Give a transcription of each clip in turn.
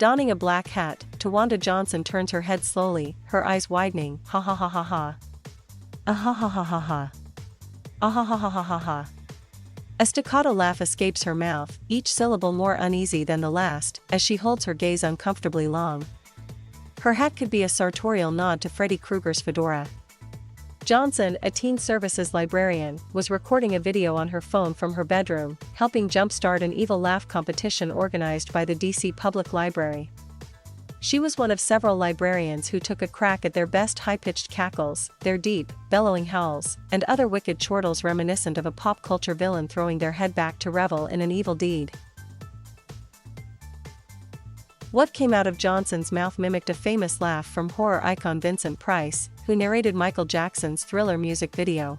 Donning a black hat, Tawanda Johnson turns her head slowly, her eyes widening. Ha ha ha ha ha. Ahhhh-ha-ha-ha-ha-ha. Ahhhh-ha-ha-ha-ha-ha. A staccato laugh escapes her mouth, each syllable more uneasy than the last, as she holds her gaze uncomfortably long. Her hat could be a sartorial nod to Freddy Krueger's fedora. Johnson, a teen services librarian, was recording a video on her phone from her bedroom, helping jumpstart an evil laugh competition organized by the DC Public Library. She was one of several librarians who took a crack at their best high-pitched cackles, their deep, bellowing howls, and other wicked chortles reminiscent of a pop culture villain throwing their head back to revel in an evil deed. What came out of Johnson's mouth mimicked a famous laugh from horror icon Vincent Price, who narrated Michael Jackson's Thriller music video.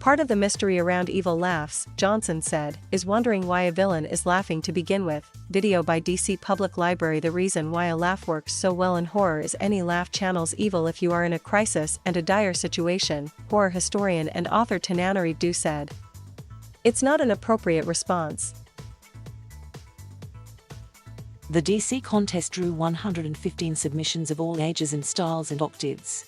Part of the mystery around evil laughs, Johnson said, is wondering why a villain is laughing to begin with. Video by DC Public Library. The reason why a laugh works so well in horror is any laugh channels evil if you are in a crisis and a dire situation, horror historian and author Tananarive Du said. It's not an appropriate response. The DC contest drew 115 submissions of all ages and styles and octaves.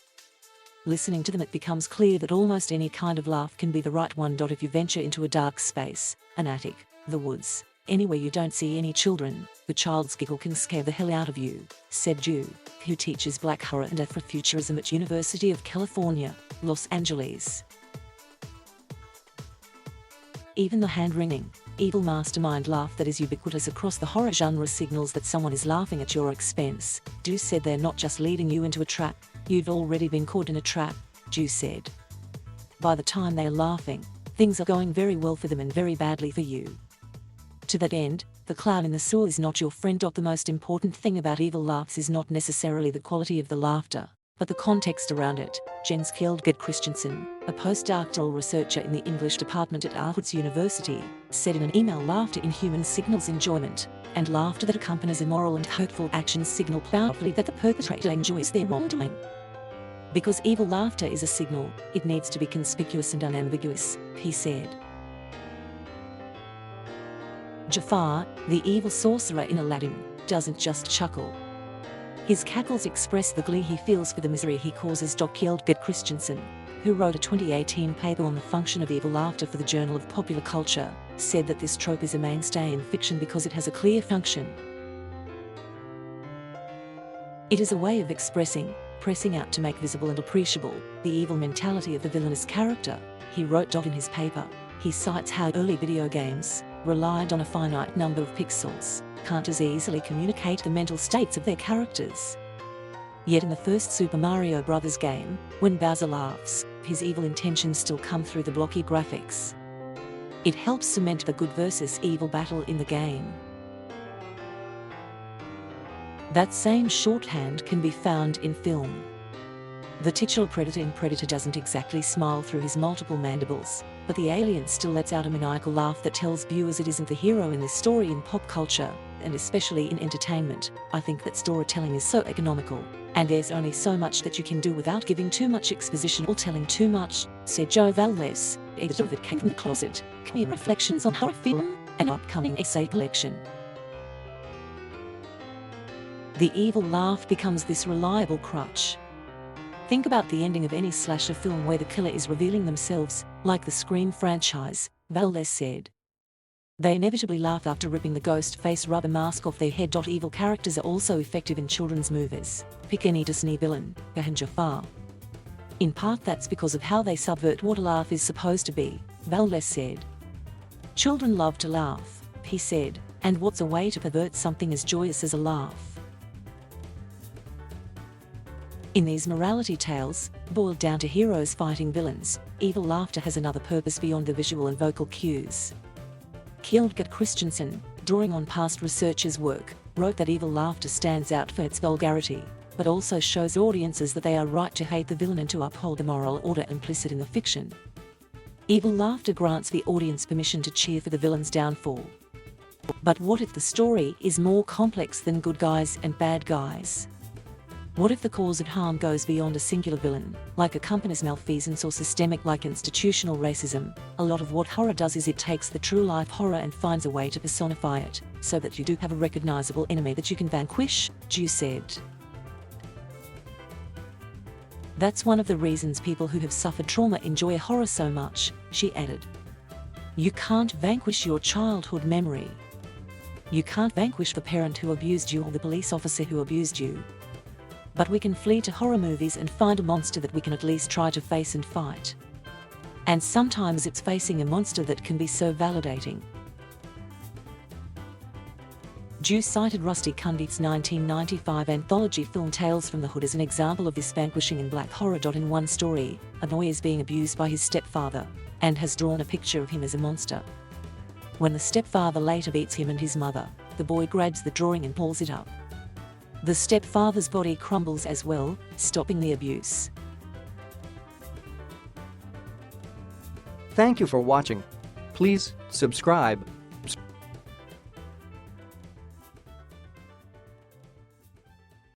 Listening to them, it becomes clear that almost any kind of laugh can be the right one. If you venture into a dark space, an attic, the woods, anywhere you don't see any children, the child's giggle can scare the hell out of you, said Ju, who teaches Black horror and Afrofuturism at University of California, Los Angeles. Even the hand-wringing, evil mastermind laugh that is ubiquitous across the horror genre signals that someone is laughing at your expense. Du said they're not just leading you into a trap, you've already been caught in a trap, Du said. By the time they are laughing, things are going very well for them and very badly for you. To that end, the clown in the sewer is not your friend. The most important thing about evil laughs is not necessarily the quality of the laughter, but the context around it. Jens Kjeldgaard Christensen, a postdoctoral researcher in the English department at Aarhus University, said in an email, laughter in humans signals enjoyment, and laughter that accompanies immoral and hurtful actions signal powerfully that the perpetrator enjoys their wrongdoing. Because evil laughter is a signal, it needs to be conspicuous and unambiguous, he said. Jafar, the evil sorcerer in Aladdin, doesn't just chuckle. His cackles express the glee he feels for the misery he causes. Kjeldgaard Christensen, who wrote a 2018 paper on the function of evil laughter for the Journal of Popular Culture, said that this trope is a mainstay in fiction because it has a clear function. It is a way of expressing, pressing out to make visible and appreciable, the evil mentality of the villainous character, he wrote. In his paper, he cites how early video games relied on a finite number of pixels, can't as easily communicate the mental states of their characters. Yet in the first Super Mario Bros. Game, when Bowser laughs, his evil intentions still come through the blocky graphics. It helps cement the good versus evil battle in the game. That same shorthand can be found in film. The titular predator in Predator doesn't exactly smile through his multiple mandibles, but the alien still lets out a maniacal laugh that tells viewers it isn't the hero in this story. In pop culture, and especially in entertainment, I think that storytelling is so economical, and there's only so much that you can do without giving too much exposition or telling too much, said Joe Valdez, editor of It Came From the Closet, Queer Reflections on Horror Film, an upcoming essay collection. The evil laugh becomes this reliable crutch. Think about the ending of any slasher film where the killer is revealing themselves, like the Scream franchise, Valdez said. They inevitably laugh after ripping the ghost face rubber mask off their head. Evil characters are also effective in children's movies. Pick any Disney villain, and Jafar. In part that's because of how they subvert what a laugh is supposed to be, Valdez said. Children love to laugh, he said, and what's a way to pervert something as joyous as a laugh? In these morality tales, boiled down to heroes fighting villains, evil laughter has another purpose beyond the visual and vocal cues. Kjeldgaard Christensen, drawing on past researchers' work, wrote that evil laughter stands out for its vulgarity, but also shows audiences that they are right to hate the villain and to uphold the moral order implicit in the fiction. Evil laughter grants the audience permission to cheer for the villain's downfall. But what if the story is more complex than good guys and bad guys? What if the cause of harm goes beyond a singular villain, like a company's malfeasance or systemic like institutional racism? A lot of what horror does is it takes the true life horror and finds a way to personify it, so that you do have a recognizable enemy that you can vanquish, Ju said. That's one of the reasons people who have suffered trauma enjoy horror so much, she added. You can't vanquish your childhood memory. You can't vanquish the parent who abused you or the police officer who abused you. But we can flee to horror movies and find a monster that we can at least try to face and fight. And sometimes it's facing a monster that can be so validating. Ju cited Rusty Cundiff's 1995 anthology film Tales from the Hood as an example of this vanquishing in black horror. In one story, a boy is being abused by his stepfather, and has drawn a picture of him as a monster. When the stepfather later beats him and his mother, the boy grabs the drawing and pulls it up. The stepfather's body crumbles as well, stopping the abuse. Thank you for watching. Please subscribe.